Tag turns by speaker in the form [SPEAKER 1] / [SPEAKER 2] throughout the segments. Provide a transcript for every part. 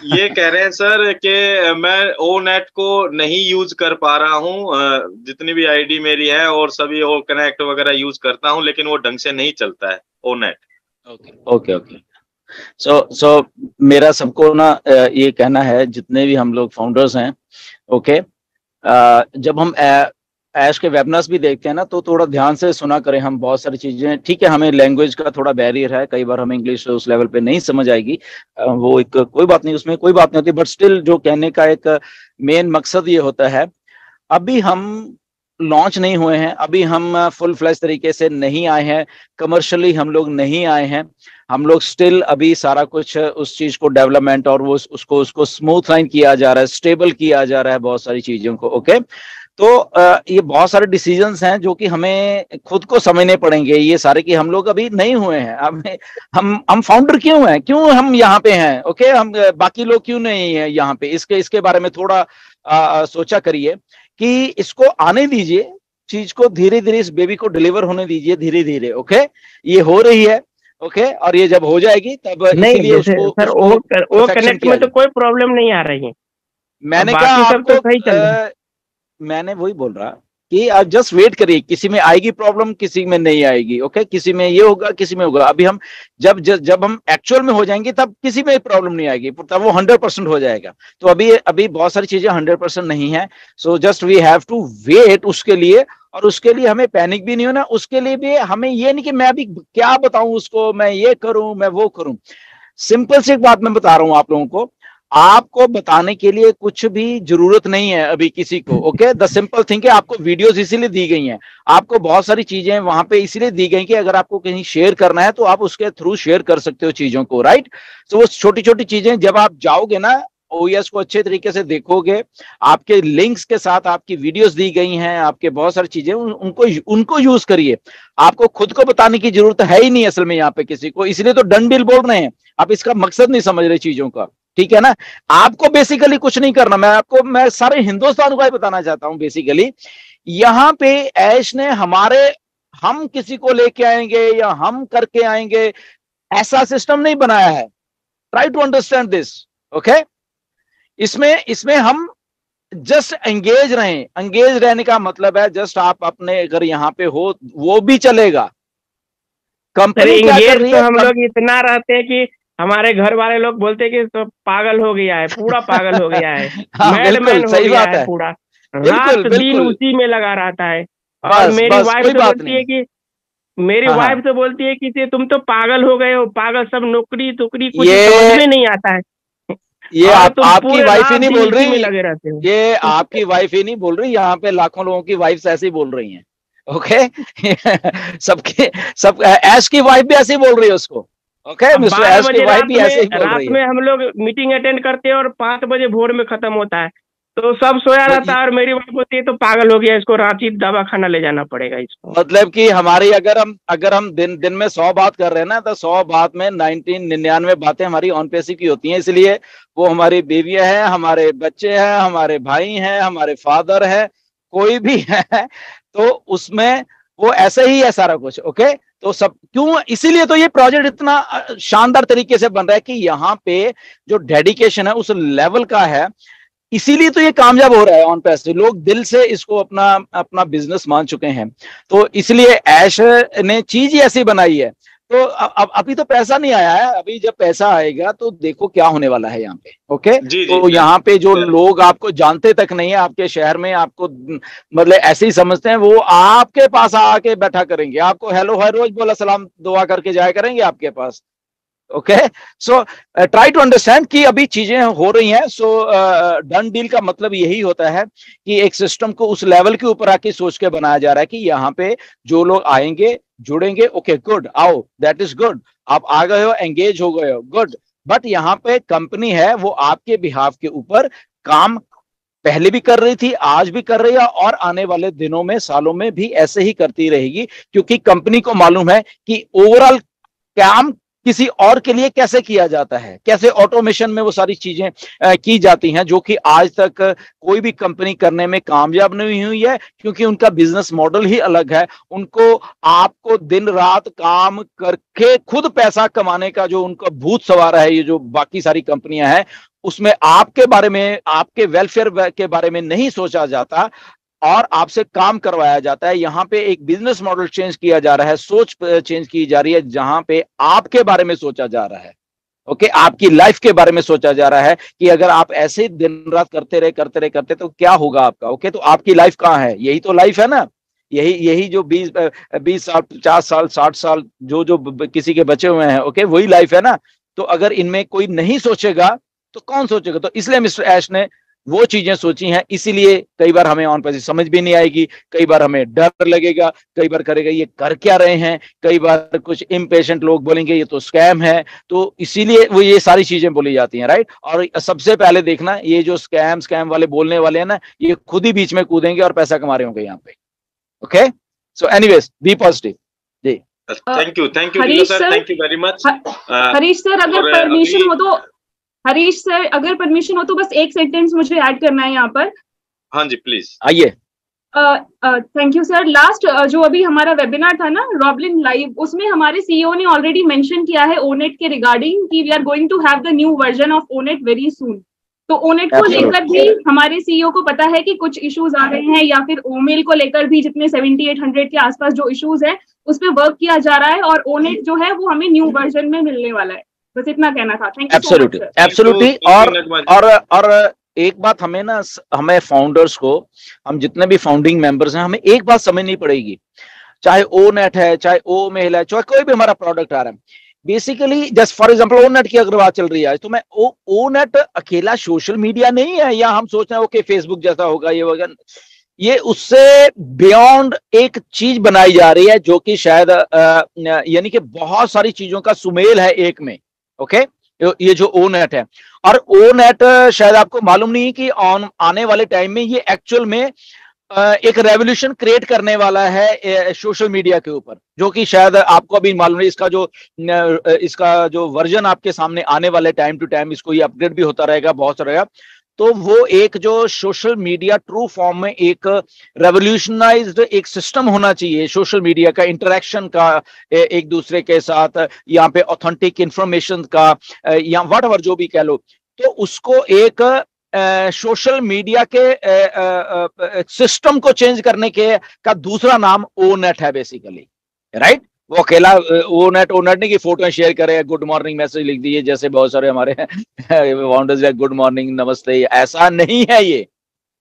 [SPEAKER 1] ये कह रहे हैं सर कि मैं ओ नेट को नहीं यूज कर पा रहा हूँ, जितनी भी आईडी मेरी है और सभी ओ कनेक्ट वगैरह यूज करता हूँ, लेकिन वो ढंग से नहीं चलता है ONET.
[SPEAKER 2] Okay okay okay. So मेरा सबको ना ये कहना है, जितने भी हम लोग फाउंडर्स हैं, ओके, जब हम ऐश के वेबनार्स भी देखते हैं ना, तो थोड़ा ध्यान से सुना करें। हम बहुत सारी चीजें, ठीक है, हमें लैंग्वेज का थोड़ा बैरियर है, कई बार हमें इंग्लिश उस लेवल पे नहीं समझ आएगी, वो एक कोई बात नहीं, उसमें कोई बात नहीं होती, बट स्टिल जो कहने का एक मेन मकसद ये होता है, अभी हम लॉन्च नहीं हुए हैं, अभी हम फुल फ्लैश तरीके से नहीं आए हैं, कमर्शियली हम लोग नहीं आए हैं, हम लोग स्टिल अभी सारा कुछ उस चीज को डेवलपमेंट और वो उसको उसको स्मूथ लाइन किया जा रहा है, स्टेबल किया जा रहा है बहुत सारी चीजों को। ओके, तो ये बहुत सारे डिसीजंस हैं जो कि हमें खुद को समझने पड़ेंगे, ये सारे कि हम लोग अभी नहीं हुए हैं। अब हम फाउंडर क्यों हैं, क्यों हम यहाँ पे हैं, ओके, हम बाकी लोग क्यों नहीं है यहाँ पे, इसके इसके बारे में थोड़ा सोचा करिए कि इसको आने दीजिए, चीज को धीरे धीरे, इस बेबी को डिलीवर होने दीजिए धीरे धीरे। ओके, ये हो रही है, ओके, और ये जब हो जाएगी तब
[SPEAKER 3] नहीं,
[SPEAKER 2] इसीलिए
[SPEAKER 3] जैसे
[SPEAKER 2] उसको
[SPEAKER 3] सर
[SPEAKER 2] उसको
[SPEAKER 3] वो
[SPEAKER 2] perfection
[SPEAKER 3] कनेक्ट
[SPEAKER 2] किया
[SPEAKER 3] में तो
[SPEAKER 2] जाए।
[SPEAKER 3] कोई प्रॉब्लम नहीं आ रही है,
[SPEAKER 2] मैंने कहा
[SPEAKER 3] बाकी सब तो
[SPEAKER 2] आपको
[SPEAKER 3] सही चल रहा है।
[SPEAKER 2] मैंने वही बोल रहा कि आप जस्ट वेट करिए, किसी में आएगी प्रॉब्लम, किसी में नहीं आएगी। ओके, किसी में ये होगा, किसी में होगा। अभी हम जब हम एक्चुअल में हो जाएंगे तब किसी में प्रॉब्लम नहीं आएगी, तब वो 100% हो जाएगा। तो अभी अभी बहुत सारी चीजें 100% नहीं है, so just we have to wait उसके लिए। और उसके लिए हमें पैनिक भी नहीं होना, उसके लिए भी हमें ये नहीं कि मैं अभी क्या बताऊं उसको, मैं ये करूं, मैं वो करूं। सिंपल सी एक बात मैं बता रहा हूं आप लोगों को, आपको बताने के लिए कुछ भी जरूरत नहीं है अभी किसी को। ओके, द सिंपल थिंग है, आपको वीडियोस इसीलिए दी गई हैं, आपको बहुत सारी चीजें वहां पे इसीलिए दी गई कि अगर आपको कहीं शेयर करना है तो आप उसके थ्रू शेयर कर सकते हो चीजों को, राइट। तो वो छोटी छोटी चीजें जब आप जाओगे ना, ओएस को अच्छे तरीके से देखोगे, आपके लिंक्स के साथ आपकी वीडियोस दी गई हैं, आपके बहुत सारी चीजें, उनको उनको यूज करिए। आपको खुद को बताने की जरूरत है ही नहीं असल में यहाँ पे किसी को, इसलिए तो डन डील बोल रहे हैं। आप इसका मकसद नहीं समझ रहे चीजों का, ठीक है ना। आपको बेसिकली कुछ नहीं करना, मैं सारे हिंदुस्तान को बताना चाहता हूं बेसिकली, यहाँ पे ऐश ने हम किसी को लेके आएंगे या हम करके आएंगे, ऐसा सिस्टम नहीं बनाया है। Try to understand this, okay. इसमें इसमें हम जस्ट एंगेज रहें। एंगेज रहने का मतलब है जस्ट आप अपने अगर यहाँ पे हो वो भी चलेगा। कंपनी क्या कर
[SPEAKER 3] एंगेज
[SPEAKER 2] रही
[SPEAKER 3] तो
[SPEAKER 2] है,
[SPEAKER 3] हम लोग इतना रहते हैं कि हमारे घर वाले लोग बोलते हैं कि तो पागल हो गया है, पूरा पागल हो गया है,
[SPEAKER 2] हाँ बिल्कुल
[SPEAKER 3] मैडमैन हो
[SPEAKER 2] सही
[SPEAKER 3] गया
[SPEAKER 2] बात
[SPEAKER 3] है
[SPEAKER 2] है,
[SPEAKER 3] पूरा,
[SPEAKER 2] बिल्कुल
[SPEAKER 3] रात दिन
[SPEAKER 2] बिल्कुल।
[SPEAKER 3] उसी में लगा रहता है। और
[SPEAKER 2] बस
[SPEAKER 3] मेरी
[SPEAKER 2] बस
[SPEAKER 3] वाइफ
[SPEAKER 2] कोई
[SPEAKER 3] तो
[SPEAKER 2] बात
[SPEAKER 3] बोलती
[SPEAKER 2] नहीं।
[SPEAKER 3] है कि मेरी
[SPEAKER 2] हाँ
[SPEAKER 3] वाइफ
[SPEAKER 2] हाँ,
[SPEAKER 3] तो बोलती है कि तुम तो पागल हो गए हो, पागल, सब नौकरी तुकरी कुछ समझ
[SPEAKER 2] ये
[SPEAKER 3] में नहीं आता है
[SPEAKER 2] ये
[SPEAKER 3] और तुम
[SPEAKER 2] आपकी
[SPEAKER 3] पूरे
[SPEAKER 2] वाइफ ही
[SPEAKER 3] रात
[SPEAKER 2] नहीं
[SPEAKER 3] दिन
[SPEAKER 2] बोल
[SPEAKER 3] इसी में
[SPEAKER 2] रही,
[SPEAKER 3] लगे रहते हो।
[SPEAKER 2] ये आपकी वाइफ ही नहीं बोल रही, यहाँ पे लाखों लोगों की वाइफ्स ऐसे ही बोल रही हैं। ओके सबके सब ऐश की वाइफ भी ऐसे ही बोल रही है उसको। ओके,
[SPEAKER 3] अब
[SPEAKER 2] मिस्टर
[SPEAKER 3] बारह
[SPEAKER 2] ऐश की
[SPEAKER 3] बजे
[SPEAKER 2] वाइफ भी ऐसे ही बोल
[SPEAKER 3] रात
[SPEAKER 2] रही है।
[SPEAKER 3] में हम लोग मीटिंग अटेंड करते हैं और 5 बजे भोर में खत्म होता है, तो सब सोया रहता है और मेरी वाइफ बोलती है तो पागल हो गया, इसको रांची दवा खाना ले जाना पड़ेगा इसको।
[SPEAKER 2] मतलब कि हमारी अगर हम दिन दिन में 100 बात कर रहे हैं ना, तो 100 बात में 99 बातें हमारी ऑन पेसी की होती हैं। इसलिए वो हमारी बीवियां हैं, हमारे बच्चे हैं, हमारे भाई हैं, हमारे फादर है, कोई भी है, तो उसमें वो ऐसे ही है सारा कुछ। ओके, तो सब क्यों, इसीलिए तो ये प्रोजेक्ट इतना शानदार तरीके से बन रहा है कि यहाँ पे जो डेडिकेशन है उस लेवल का है, इसीलिए तो ये कामयाब हो रहा है ऑन पेस्ट। लोग दिल से इसको अपना अपना बिजनेस मान चुके हैं, तो इसलिए ऐश ने चीज ही ऐसी बनाई है। तो अब अभी तो पैसा नहीं आया है, अभी जब पैसा आएगा तो देखो क्या होने वाला है यहाँ पे। ओके,
[SPEAKER 1] जी जी
[SPEAKER 2] तो
[SPEAKER 1] सर।
[SPEAKER 2] यहाँ पे जो
[SPEAKER 1] सर
[SPEAKER 2] लोग आपको जानते तक नहीं है आपके शहर में, आपको मतलब ऐसे ही समझते हैं, वो आपके पास आके बैठा करेंगे, आपको हेलो हर रोज बोला सलाम दुआ करके जाया करेंगे आपके पास। Okay, so try to understand कि अभी चीजें हो रही हैं। सो डन डील का मतलब यही होता है कि एक सिस्टम को उस लेवल के ऊपर आके सोच के बनाया जा रहा है कि यहाँ पे जो लोग आएंगे जुड़ेंगे, ओके गुड, आओ, दैट इज गुड, आप आ गए हो, एंगेज हो गए हो, गुड। बट यहाँ पे कंपनी है वो आपके बिहाफ के ऊपर काम पहले भी कर रही थी, आज भी कर रही है, और आने वाले दिनों में सालों में भी ऐसे ही करती रहेगी, क्योंकि कंपनी को मालूम है कि ओवरऑल काम किसी और के लिए कैसे किया जाता है, कैसे ऑटोमेशन में वो सारी चीजें की जाती हैं, जो कि आज तक कोई भी कंपनी करने में कामयाब नहीं हुई है, क्योंकि उनका बिजनेस मॉडल ही अलग है। उनको आपको दिन रात काम करके खुद पैसा कमाने का जो उनका भूत सवार है, ये जो बाकी सारी कंपनियां हैं, उसमें आपके बारे में, आपके वेलफेयर के बारे में नहीं सोचा जाता और आपसे काम करवाया जाता है। यहाँ पे एक बिजनेस मॉडल चेंज किया जा रहा है, सोच चेंज की जा रही है, जहां पे आपके बारे में सोचा जा रहा है। ओके, आपकी लाइफ के बारे में सोचा जा रहा है कि अगर आप ऐसे दिन रात करते तो क्या होगा आपका। ओके, तो आपकी लाइफ कहाँ है? यही तो लाइफ है ना। यही जो 20 साल 50 साल 60 साल जो जो किसी के बचे हुए हैं, ओके, वही लाइफ है ना। तो अगर इनमें कोई नहीं सोचेगा तो कौन सोचेगा? तो इसलिए मिस्टर ऐश ने वो चीजें सोची हैं, इसीलिए कई बार हमें ऑन पैसे समझ भी नहीं आएगी, कई बार हमें डर लगेगा, कई बार करेगा ये कर क्या रहे हैं, कई बार कुछ इम्पेशेंट लोग बोलेंगे ये तो स्कैम है। तो इसीलिए वो ये सारी चीजें बोली जाती हैं, राइट। और सबसे पहले देखना, ये जो स्कैम वाले बोलने वाले हैं ना, ये खुद ही बीच में कूदेंगे और पैसा कमा रहे होंगे यहाँ पे। Okay, so anyways, be positive. जी,
[SPEAKER 1] thank you sir, thank you very much.
[SPEAKER 4] Harish sir, अगर परमिशन हो तो, हरीश सर अगर परमिशन हो तो बस एक सेंटेंस मुझे ऐड करना है यहाँ पर।
[SPEAKER 1] हाँ जी, प्लीज
[SPEAKER 2] आइए।
[SPEAKER 4] Thank you sir. लास्ट जो अभी हमारा वेबिनार था ना, रॉबलिन लाइव, उसमें हमारे सीईओ ने ऑलरेडी मेंशन किया है ओनेट के रिगार्डिंग कि we are going to have the new version of ONET very soon. तो ओनेट को लेकर भी हमारे सीईओ को पता है कि कुछ इश्यूज आ रहे हैं, या फिर ओमेल को लेकर भी जितने 7800 के आसपास जो इश्यूज है उस पर वर्क किया जा रहा है, और ओनेट जो है वो हमें न्यू वर्जन में मिलने वाला है। बस इतना कहना था। Thank you so much.
[SPEAKER 2] Absolutely. और एक बात हमें ना, हमें फाउंडर्स को, हम जितने भी फाउंडिंग मेंबर्स हैं, हमें एक बात समझनी पड़ेगी, चाहे ओनेट है, चाहे ओ मेल है, चाहे कोई भी हमारा प्रोडक्ट आ रहा है, बेसिकली जस्ट फॉर एग्जांपल ओनेट की अगर बात चल रही है, तो मैं ओनेट अकेला सोशल मीडिया नहीं है, या हम सोच रहे हैं ओके फेसबुक जैसा होगा ये होगा, ये उससे बियॉन्ड एक चीज बनाई जा रही है, जो कि शायद यानी कि बहुत सारी चीजों का सुमेल है एक में। ओके, ये जो ओनेट है, और ओनेट शायद आपको मालूम नहीं कि आने वाले टाइम में ये एक्चुअल में एक रेवोल्यूशन क्रिएट करने वाला है सोशल मीडिया के ऊपर, जो कि शायद आपको अभी मालूम नहीं। इसका जो वर्जन आपके सामने आने वाले टाइम टू टाइम, इसको ये अपग्रेड भी होता रहेगा, बहुत सारा रहेगा। तो वो एक जो सोशल मीडिया ट्रू फॉर्म में एक रेवोल्यूशनाइज्ड एक सिस्टम होना चाहिए सोशल मीडिया का, इंटरेक्शन का एक दूसरे के साथ, यहाँ पे ऑथेंटिक इंफॉर्मेशन का, या व्हाट एवर जो भी कह लो, तो उसको एक सोशल मीडिया के सिस्टम को चेंज करने के का दूसरा नाम ओनेट है बेसिकली, राइट। वो अकेला ओनेट नहीं कि फोटो शेयर करे, गुड मॉर्निंग मैसेज लिख दिए, जैसे बहुत सारे हमारे फाउंडर्स है, गुड मॉर्निंग नमस्ते, ऐसा नहीं है ये।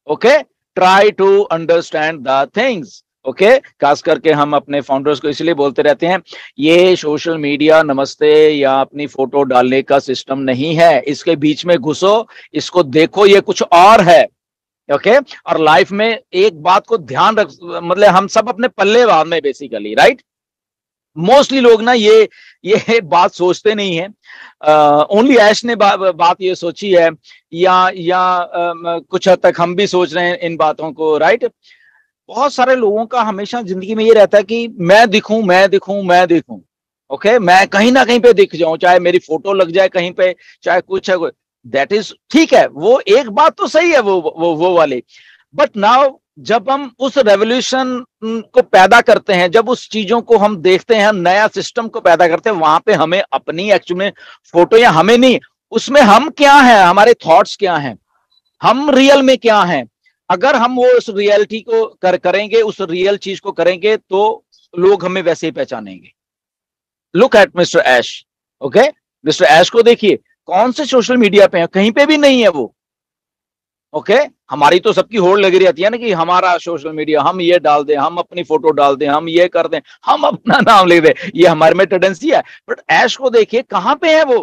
[SPEAKER 2] Okay, try to understand the things. Okay, खास करके हम अपने फाउंडर्स को इसलिए बोलते रहते हैं, ये सोशल मीडिया नमस्ते या अपनी फोटो डालने का सिस्टम नहीं है, इसके बीच में घुसो, इसको देखो, ये कुछ और है। ओके, और लाइफ में एक बात को ध्यान रख, मतलब हम सब अपने पल्ले बांध में बेसिकली, राइट। मोस्टली लोग ना ये बात सोचते नहीं है। ओनली ऐश ने बात ये सोची है, या कुछ हद तक हम भी सोच रहे हैं इन बातों को, राइट। बहुत सारे लोगों का हमेशा जिंदगी में ये रहता है कि मैं दिखूं। ओके, मैं कहीं ना कहीं पे दिख जाऊं, चाहे मेरी फोटो लग जाए कहीं पे, चाहे कुछ है, दैट इज ठीक है, वो एक बात तो सही है वो वाली। बट नाउ जब हम उस रेवोल्यूशन को पैदा करते हैं, जब उस चीजों को हम देखते हैं, नया सिस्टम को पैदा करते हैं, वहां पे हमें अपनी एक्चुअल में फोटो, या हमें नहीं, उसमें हम क्या हैं, हमारे थॉट्स क्या हैं, हम रियल में क्या हैं, अगर हम वो उस रियलिटी को करेंगे, उस रियल चीज को करेंगे, तो लोग हमें वैसे ही पहचानेंगे। Look at mister Ash. Okay, mister Ash को देखिए, कौन से सोशल मीडिया पे है, कहीं पे भी नहीं है वो। ओके, हमारी तो सबकी होड़ लगी रहती है ना कि हमारा सोशल मीडिया, हम ये डाल दें, हम अपनी फोटो डाल दें, हम ये कर दें, हम अपना नाम लिख दें, ये हमारे में टेंडेंसी है। बट ऐश को देखिए, कहां पे है वो,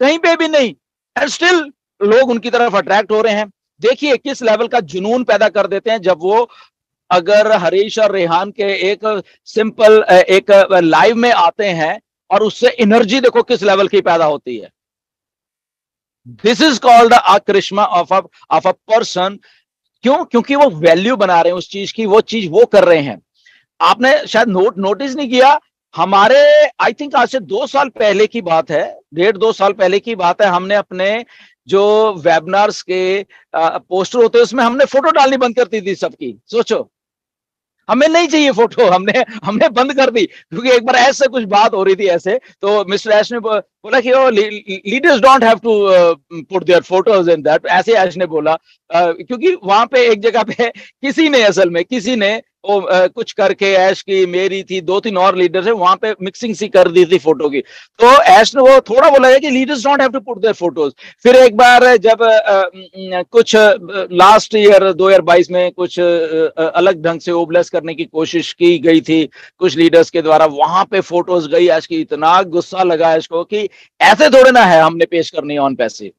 [SPEAKER 2] कहीं पे भी नहीं, एंड स्टिल लोग उनकी तरफ अट्रैक्ट हो रहे हैं। देखिए किस लेवल का जुनून पैदा कर देते हैं जब वो, अगर हरीश और रेहान के एक सिंपल एक लाइव में आते हैं, और उससे एनर्जी देखो किस लेवल की पैदा होती है। This is called the charisma of a person. क्यों? क्योंकि वो वैल्यू बना रहे हैं उस चीज की, वो चीज वो कर रहे हैं। आपने शायद नोटिस नहीं किया, हमारे आई थिंक आज से 2 साल पहले की बात है, 1.5-2 साल पहले की बात है, हमने अपने जो वेबिनार्स के पोस्टर होते हैं उसमें हमने फोटो डालनी बंद कर दी थी सबकी। सोचो, हमें नहीं चाहिए फोटो, हमने बंद कर दी, क्योंकि एक बार ऐसे कुछ बात हो रही थी ऐसे, तो मिस्टर ऐश ने बोला कि leaders don't have to put their photos in that, ऐसे ऐश ने बोला, क्योंकि वहां पे एक जगह पे किसी ने वो कुछ करके ऐश की, मेरी थी, 2-3 और लीडर्स है, वहां पे मिक्सिंग सी कर दी थी फोटो की, तो ऐश ने वो थोड़ा बोला है कि leaders don't have to put their photos. फिर एक बार जब कुछ लास्ट ईयर 2022 में कुछ अलग ढंग से ओबलेस करने की कोशिश की गई थी कुछ लीडर्स के द्वारा, वहां पे फोटोज गई ऐश की, इतना गुस्सा लगा ऐश को कि ऐसे थोड़े ना है हमने पेश करनी ऑन पैसे।